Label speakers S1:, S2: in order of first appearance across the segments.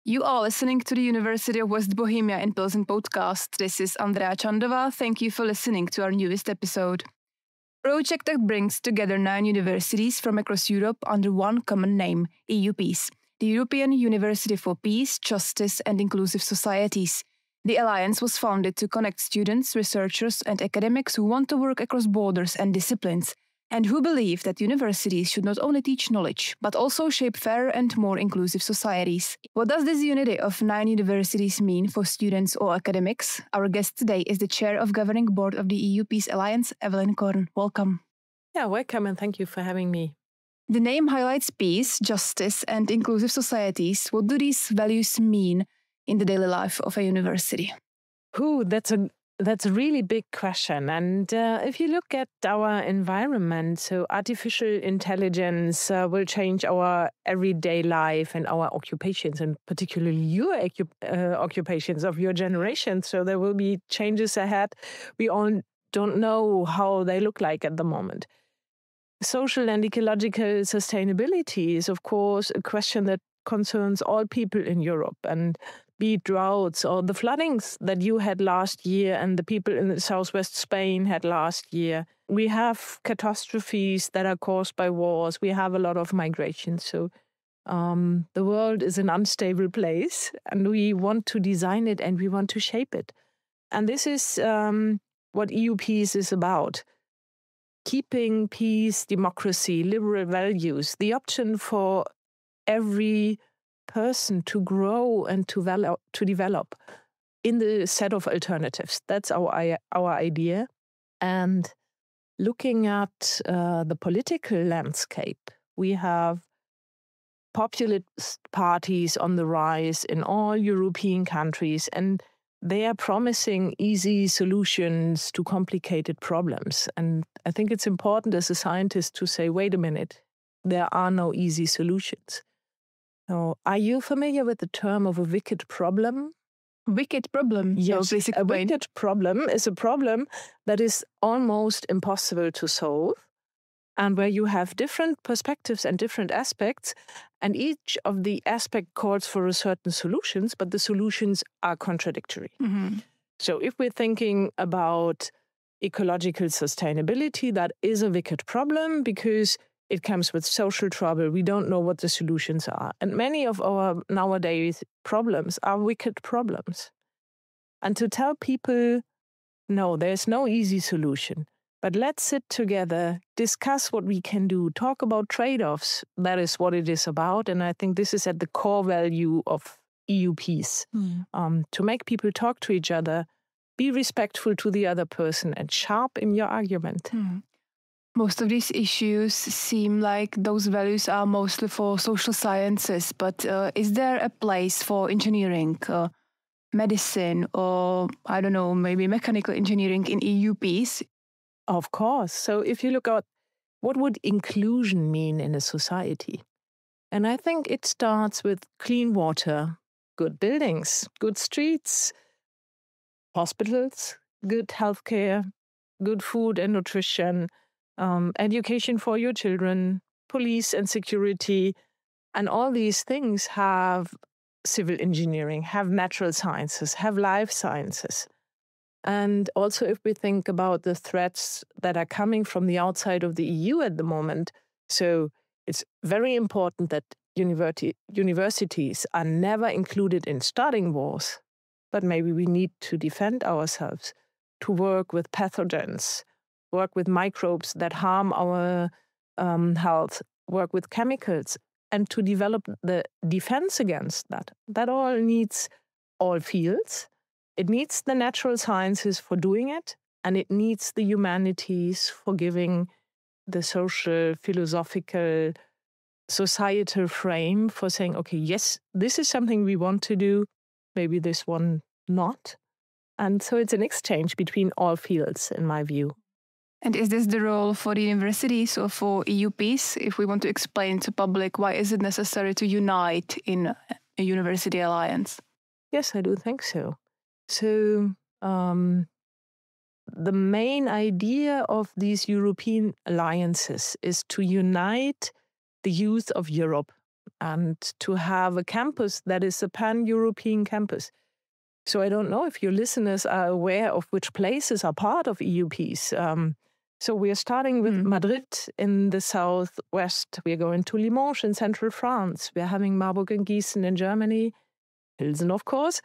S1: You are listening to the University of West Bohemia in Pilsen podcast. This is Andrea Chandova. Thank you for listening to our newest episode. A project that brings together 9 universities from across Europe under one common name, EUPeace, the European University for Peace, Justice and Inclusive Societies. The alliance was founded to connect students, researchers and academics who want to work across borders and disciplines, and who believe that universities should not only teach knowledge, but also shape fairer and more inclusive societies. What does this unity of 9 universities mean for students or academics? Our guest today is the chair of governing board of the EUPeace Alliance, Evelyn Korn. Welcome.
S2: Yeah, welcome and thank you for having me.
S1: The name highlights peace, justice and inclusive societies. What do these values mean in the daily life of a university?
S2: That's a really big question. And if you look at our environment, so artificial intelligence will change our everyday life and our occupations, and particularly your occupations of your generation. So there will be changes ahead. We all don't know how they look like at the moment. Social and ecological sustainability is, of course, a question that concerns all people in Europe, and be it droughts or the floodings that you had last year and the people in southwest Spain had last year. We have catastrophes that are caused by wars. We have a lot of migration. So the world is an unstable place and we want to design it and we want to shape it. And this is what EUPeace is about. Keeping peace, democracy, liberal values, the option for every person to grow and to develop in the set of alternatives. That's our idea. And looking at the political landscape, we have populist parties on the rise in all European countries, and they are promising easy solutions to complicated problems. And I think it's important as a scientist to say, wait a minute, there are no easy solutions. So, are you familiar with the term of a wicked problem?
S1: Wicked problem?
S2: Yes, a wicked problem is a problem that is almost impossible to solve, and where you have different perspectives and different aspects, and each of the aspect calls for a certain solutions, but the solutions are contradictory.
S1: Mm-hmm.
S2: So if we're thinking about ecological sustainability, that is a wicked problem because it comes with social trouble. We don't know what the solutions are. And many of our nowadays problems are wicked problems. And to tell people, no, there's no easy solution, but let's sit together, discuss what we can do, talk about trade-offs. That is what it is about. And I think this is at the core value of EUPeace, to make people talk to each other, be respectful to the other person, and sharp in your argument.
S1: Most of these issues seem like those values are mostly for social sciences, but is there a place for engineering, medicine, or, I don't know, maybe mechanical engineering in EUPeace?
S2: Of course. So if you look at what would inclusion mean in a society? And I think it starts with clean water, good buildings, good streets, hospitals, good healthcare, good food and nutrition, education for your children, police and security, and all these things have civil engineering, have natural sciences, have life sciences. And also if we think about the threats that are coming from the outside of the EU at the moment, so it's very important that universities are never included in starting wars, but maybe we need to defend ourselves, to work with pathogens, work with microbes that harm our health, work with chemicals, and to develop the defense against that. That all needs all fields. It needs the natural sciences for doing it, and it needs the humanities for giving the social, philosophical, societal frame for saying, okay, yes, this is something we want to do, maybe this one not. And so it's an exchange between all fields, in my view.
S1: And is this the role for the universities or for EUPeace? If we want to explain to public, why is it necessary to unite in a university alliance?
S2: Yes, I do think so. So the main idea of these European alliances is to unite the youth of Europe. and to have a campus that is a pan-European campus. So I don't know if your listeners are aware of which places are part of EUPeace. So we are starting with Madrid in the southwest. We are going to Limoges in central France. We are having Marburg and Gießen in Germany. Pilsen, of course.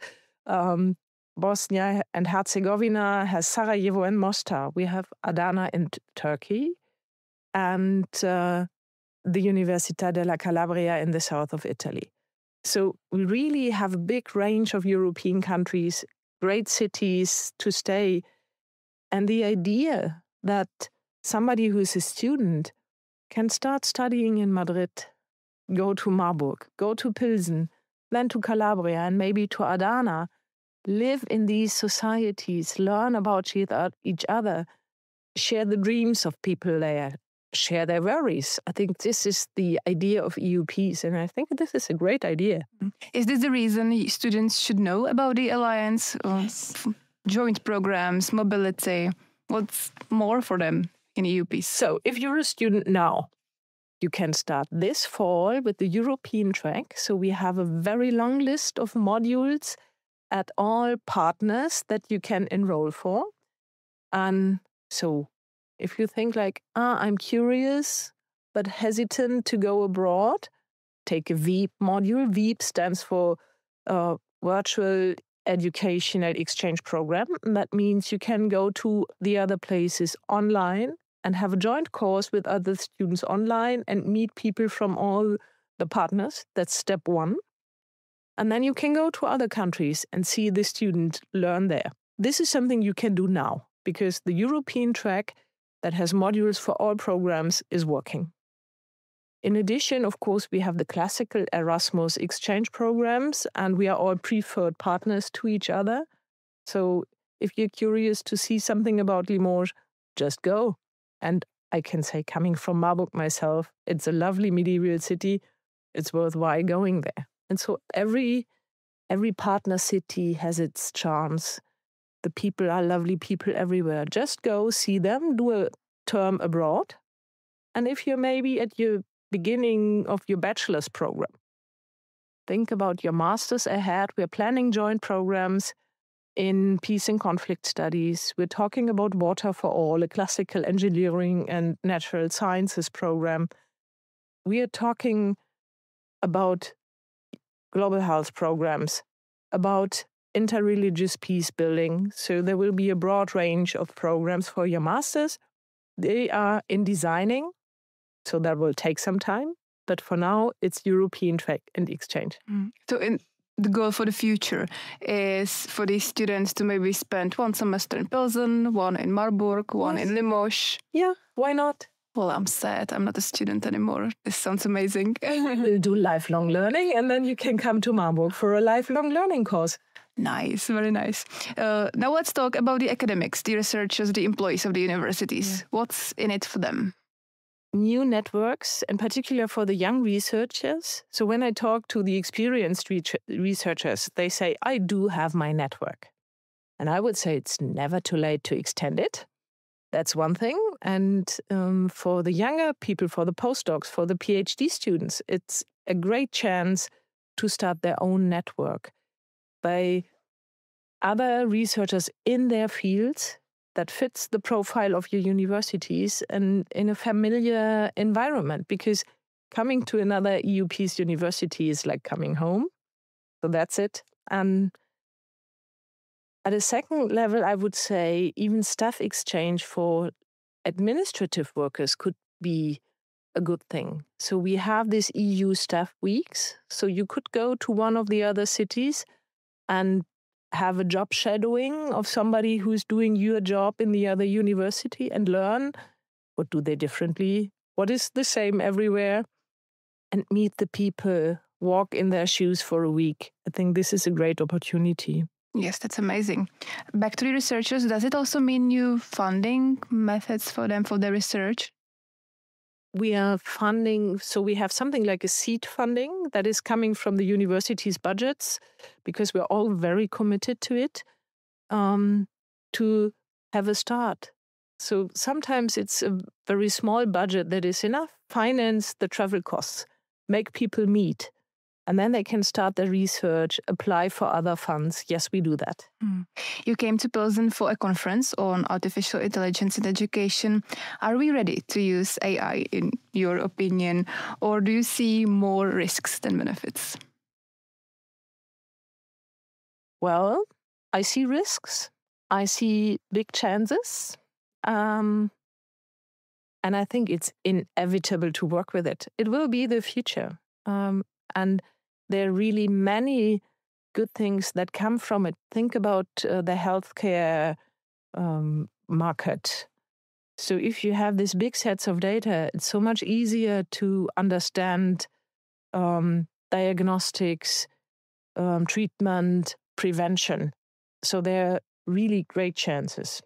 S2: Bosnia and Herzegovina has Sarajevo and Mostar. We have Adana in Turkey. And the Università della Calabria in the south of Italy. So we really have a big range of European countries, great cities to stay. And the idea that somebody who is a student can start studying in Madrid, go to Marburg, go to Pilsen, then to Calabria and maybe to Adana, live in these societies, learn about each other, share the dreams of people there, share their worries. I think this is the idea of EUPeace, and I think this is a great idea.
S1: Is this the reason students should know about the Alliance?
S2: Yes.
S1: Joint programs, mobility? What's more for them in EUPeace?
S2: So if you're a student now, you can start this fall with the European track. So we have a very long list of modules at all partners that you can enroll for. And so if you think like, I'm curious but hesitant to go abroad, take a VEEP module. VEEP stands for Virtual Educational Exchange Program. And that means you can go to the other places online and have a joint course with other students online and meet people from all the partners. That's step one. And then you can go to other countries and see the student learn there. This is something you can do now because the European track that has modules for all programs is working. In addition, of course, we have the classical Erasmus exchange programs, and we are all preferred partners to each other. So if you're curious to see something about Limoges, just go. And I can say, coming from Marburg myself, it's a lovely medieval city. It's worthwhile going there. And so every partner city has its charms. The people are lovely people everywhere. Just go, see them, do a term abroad. And if you're maybe at your beginning of your bachelor's program, think about your master's ahead. We're planning joint programs in peace and conflict studies. We're talking about water for all, a classical engineering and natural sciences program. We are talking about global health programs, about interreligious peace building. So there will be a broad range of programs for your masters. They are in designing, so that will take some time. But for now, it's European track and exchange.
S1: So the goal for the future is for these students to maybe spend one semester in Pilsen, one in Marburg, one in Limoges.
S2: Yeah, why not?
S1: Well, I'm sad. I'm not a student anymore. This sounds amazing.
S2: We'll do lifelong learning, and then you can come to Marburg for a lifelong learning course.
S1: Nice, very nice. Now let's talk about the academics, the researchers, the employees of the universities. Yeah. What's in it for them?
S2: New networks, in particular for the young researchers. So when I talk to the experienced researchers, they say, I do have my network. And I would say it's never too late to extend it. That's one thing. And for the younger people, for the postdocs, for the PhD students, it's a great chance to start their own network by other researchers in their fields that fits the profile of your universities and in a familiar environment, because coming to another EUPeace university is like coming home. So that's it. And at a second level, I would say even staff exchange for administrative workers could be a good thing. So we have these EU staff weeks. So you could go to one of the other cities and have a job shadowing of somebody who's doing your job in the other university and learn what do they differently, what is the same everywhere, and meet the people, walk in their shoes for a week. I think this is a great opportunity.
S1: Yes, that's amazing. Back to the researchers, does it also mean new funding methods for them for their research?
S2: We are funding, so we have something like a seed funding that is coming from the university's budgets, because we're all very committed to it, to have a start. So sometimes it's a very small budget that is enough, finance the travel costs. make people meet. And then they can start their research, apply for other funds. Yes, we do that.
S1: You came to Pilsen for a conference on artificial intelligence in education. Are we ready to use AI, in your opinion, or do you see more risks than benefits?
S2: Well, I see risks. I see big chances. And I think it's inevitable to work with it. It will be the future. And there are really many good things that come from it. Think about the healthcare market. So if you have these big sets of data, it's so much easier to understand diagnostics, treatment, prevention. So there are really great chances.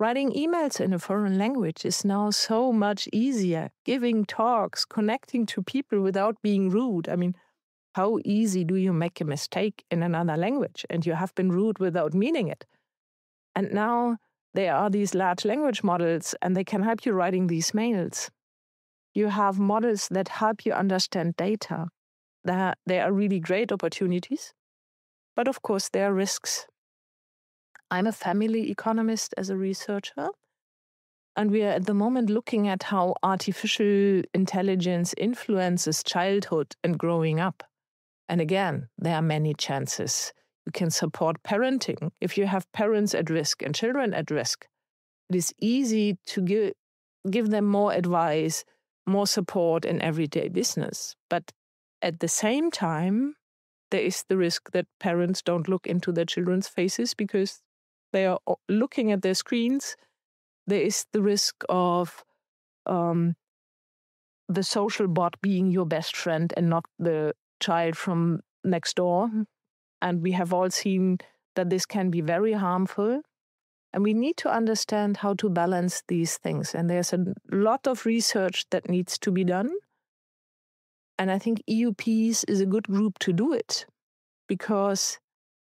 S2: Writing emails in a foreign language is now so much easier. Giving talks, connecting to people without being rude. I mean, how easy do you make a mistake in another language and you have been rude without meaning it? And now there are these large language models and they can help you writing these mails. You have models that help you understand data. There are really great opportunities, but of course there are risks. I'm a family economist as a researcher, and we are at the moment looking at how artificial intelligence influences childhood and growing up. And again, there are many chances. You can support parenting. If you have parents at risk and children at risk, it is easy to give them more advice, more support in everyday business. But at the same time, there is the risk that parents don't look into their children's faces because they are looking at their screens. There is the risk of the social bot being your best friend and not the child from next door. And we have all seen that this can be very harmful. And we need to understand how to balance these things. And there's a lot of research that needs to be done. And I think EUPeace is a good group to do it because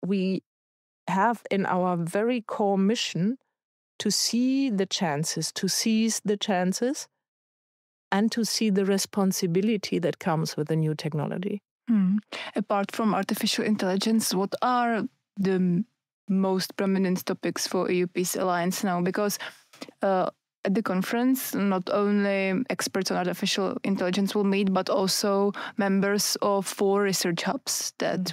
S2: we have in our very core mission to see the chances, to seize the chances, and to see the responsibility that comes with the new technology.
S1: Apart from artificial intelligence, what are the most prominent topics for EUPeace Alliance now? Because at the conference, not only experts on artificial intelligence will meet, but also members of 4 research hubs that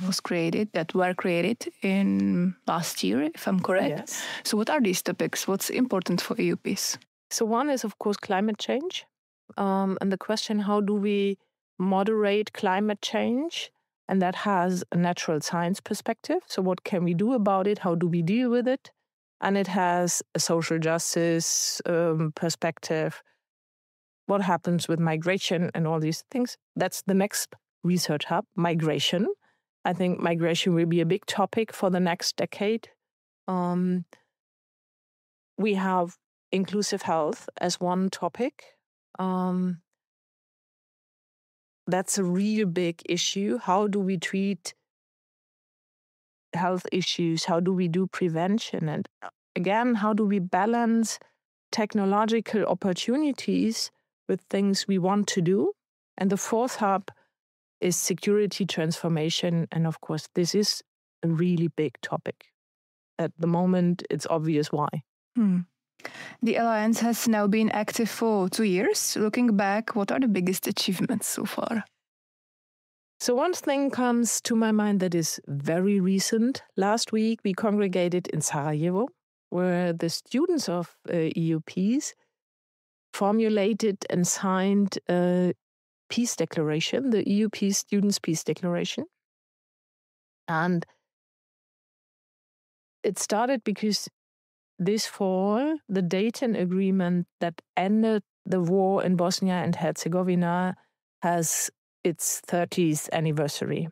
S1: were created in last year, if I'm correct.
S2: Yes.
S1: So what are these topics? What's important for EUPeace?
S2: So one is, of course, climate change. And the question, how do we moderate climate change? And that has a natural science perspective. So what can we do about it? How do we deal with it? And it has a social justice perspective. What happens with migration and all these things? That's the next research hub, migration. I think migration will be a big topic for the next decade. We have inclusive health as one topic. That's a real big issue. How do we treat health issues? How do we do prevention? And again, how do we balance technological opportunities with things we want to do? And the 4th hub is security transformation. And of course, this is a really big topic. At the moment, it's obvious why.
S1: The Alliance has now been active for 2 years. Looking back, what are the biggest achievements so far?
S2: So one thing comes to my mind that is very recent. Last week, we congregated in Sarajevo, where the students of EUPeace formulated and signed a peace declaration, the EUPeace Students' Peace Declaration. And it started because this fall, the Dayton Agreement that ended the war in Bosnia and Herzegovina has its 30th anniversary.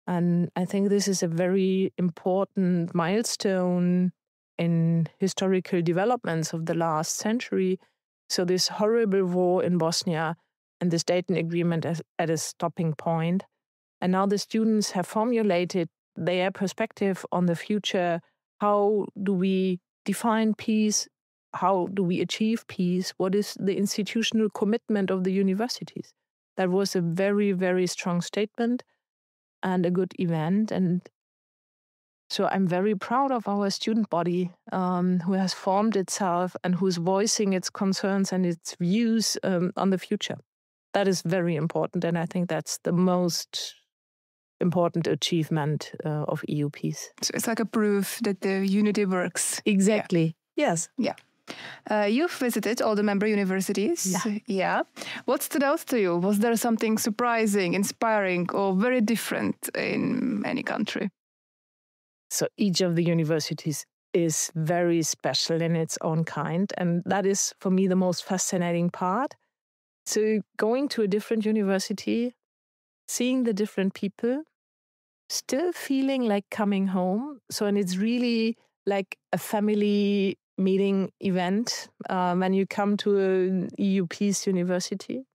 S2: And I think this is a very important milestone in historical developments of the last century. So this horrible war in Bosnia and this Dayton Agreement at a stopping point. And now the students have formulated their perspective on the future. How do we define peace? How do we achieve peace? What is the institutional commitment of the universities? That was a very, very strong statement and a good event. And so I'm very proud of our student body who has formed itself and who's voicing its concerns and its views on the future. That is very important. And I think that's the most important achievement of EUPeace.
S1: So it's like a proof that the unity works.
S2: Exactly. Yeah. Yes.
S1: Yeah. You've visited all the member universities. Yeah. What stood out to you? Was there something surprising, inspiring, or very different in any country?
S2: So each of the universities is very special in its own kind. And that is, for me, the most fascinating part. So going to a different university, seeing the different people, still feeling like coming home. So, and it's really like a family meeting event when you come to an EUPeace university.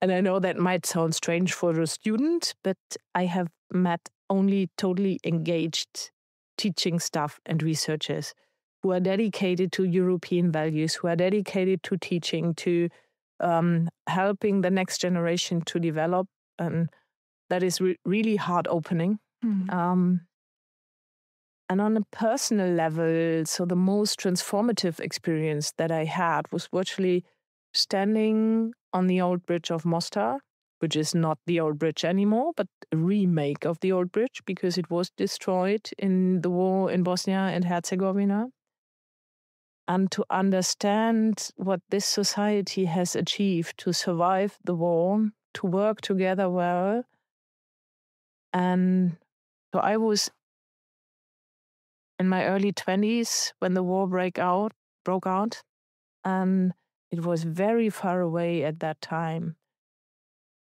S2: And I know that might sound strange for a student, but I have met only totally engaged teaching staff and researchers who are dedicated to European values, who are dedicated to teaching, to helping the next generation to develop. And that is really heart-opening. And on a personal level, so the most transformative experience that I had was virtually standing on the old bridge of Mostar, which is not the old bridge anymore, but a remake of the old bridge because it was destroyed in the war in Bosnia and Herzegovina. And to understand what this society has achieved to survive the war, to work together well. And so I was in my early 20s when the war broke out, and it was very far away at that time.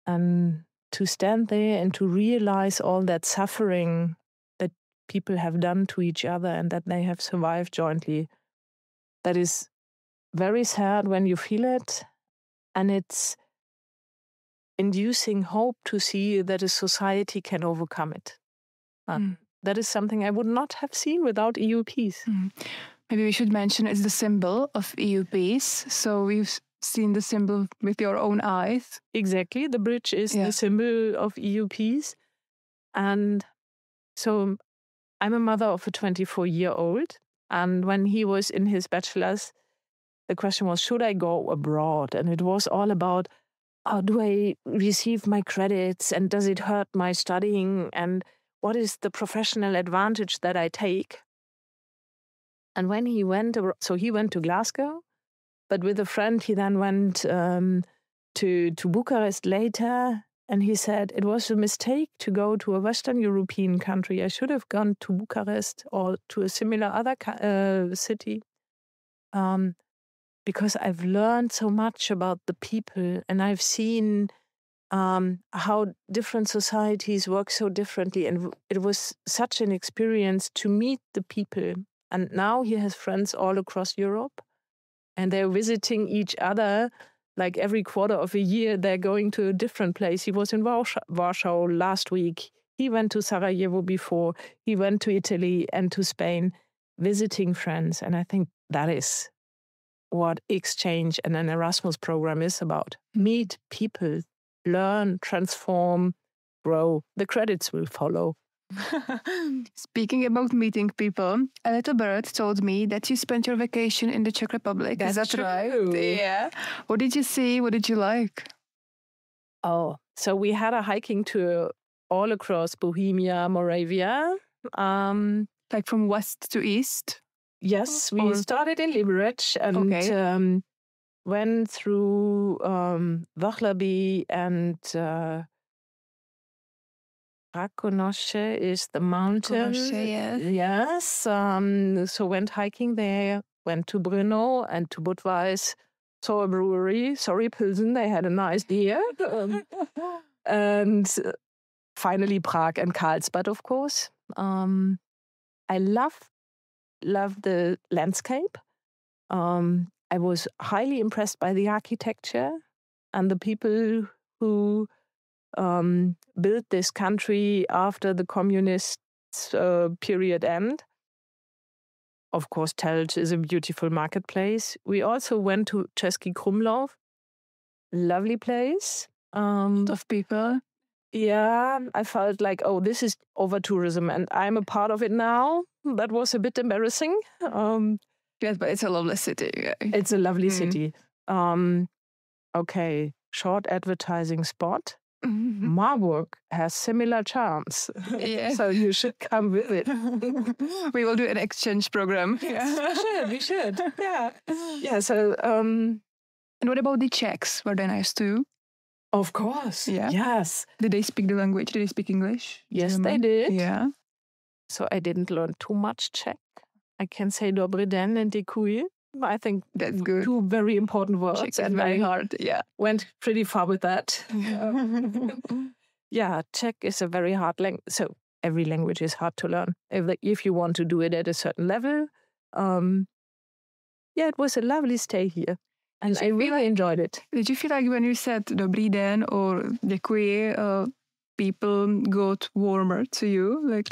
S2: And to stand there and to realize all that suffering that people have done to each other and that they have survived jointly, that is very sad when you feel it. And it's inducing hope to see that a society can overcome it. That is something I would not have seen without EUPeace.
S1: Maybe we should mention it's the symbol of EUPeace. So we've seen the symbol with your own eyes.
S2: Exactly. The bridge is the symbol of EUPeace. And so I'm a mother of a 24-year-old. And when he was in his bachelor's, the question was, should I go abroad? And it was all about, do I receive my credits? And does it hurt my studying? And what is the professional advantage that I take? And when he went, so he went to Glasgow, but with a friend, he then went to Bucharest later. And he said, it was a mistake to go to a Western European country. I should have gone to Bucharest or to a similar other city. Because I've learned so much about the people and I've seen how different societies work so differently. And it was such an experience to meet the people. And now he has friends all across Europe and they're visiting each other. Like every quarter of a year, they're going to a different place. He was in Warsaw last week. He went to Sarajevo before. He went to Italy and to Spain, visiting friends. And I think that is what exchange and an Erasmus program is about. Meet people, learn, transform, grow. The credits will follow.
S1: Speaking about meeting people, a little bird told me that you spent your vacation in the Czech Republic.
S2: That's
S1: is that
S2: true.
S1: Right? Yeah. What did you see? What did you like?
S2: Oh, so we had a hiking tour all across Bohemia, Moravia.
S1: Like from west to east?
S2: Yes, we started in Liberec and went through Vaclavi and Rakonoše is the mountain. Yes. So went hiking there, went to Brno and to Budweis, saw a brewery. Sorry, Pilsen, they had a nice year. And finally Prague and Karlsbad, of course. I love the landscape. I was highly impressed by the architecture and the people who built this country after the communist period end. Of course, Telč is a beautiful marketplace. We also went to Český Krumlov, lovely place.
S1: Of people.
S2: Yeah, I felt like, oh, this is over tourism and I'm a part of it now. That was a bit embarrassing.
S1: Yes, but it's a lovely city. Yeah.
S2: It's a lovely city. Okay, short advertising spot. Marburg has similar charms.
S1: Yeah.
S2: So you should come visit.
S1: We will do an exchange program.
S2: Yeah. We should. Yeah. Yeah, so... and
S1: what about the Czechs? Were they nice too?
S2: Of course.
S1: Yeah.
S2: Yes.
S1: Did they speak the language? Did they speak English?
S2: Yes,
S1: German?
S2: they did.
S1: Yeah.
S2: So I didn't learn too much Czech. I can say dobrý den and děkuji. I think
S1: that's good.
S2: 2 very important words.
S1: Czech is very hard. Yeah.
S2: Went pretty far with that. Yeah, Czech is a very hard language. So every language is hard to learn if you want to do it at a certain level. Yeah, it was a lovely stay here. And I really enjoyed it.
S1: Did you feel like when you said dobrý den or děkuji, people got warmer to you?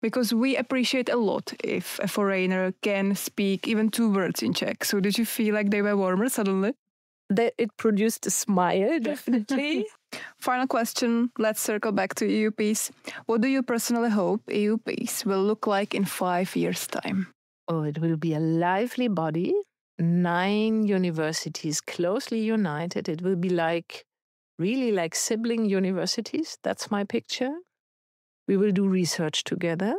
S1: Because we appreciate a lot if a foreigner can speak even 2 words in Czech. So did you feel like they were warmer suddenly?
S2: It produced a smile, definitely.
S1: Final question. Let's circle back to EUPeace. What do you personally hope EUPeace will look like in 5 years' time?
S2: Oh, it will be a lively body. 9 universities closely united. It will be really like sibling universities. That's my picture. We will do research together.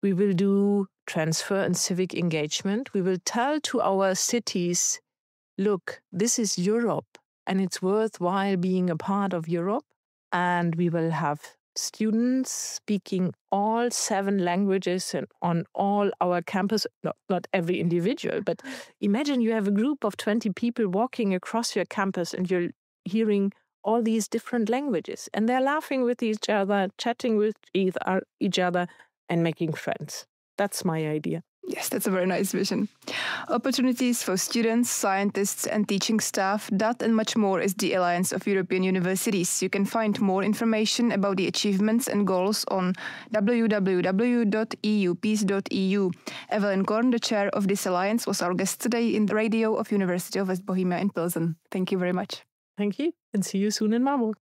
S2: We will do transfer and civic engagement. We will tell to our cities, look, this is Europe and it's worthwhile being a part of Europe. And we will have students speaking all 7 languages and on all our campus, not every individual, but imagine you have a group of 20 people walking across your campus and you're hearing all these different languages and they're laughing with each other, chatting with each other and making friends. That's my idea.
S1: Yes, that's a very nice vision. Opportunities for students, scientists and teaching staff, that and much more is the Alliance of European Universities. You can find more information about the achievements and goals on www.eupeace.eu. Evelyn Korn, the chair of this alliance, was our guest today in the radio of University of West Bohemia in Pilsen. Thank you very much.
S2: Thank you and see you soon in Marburg.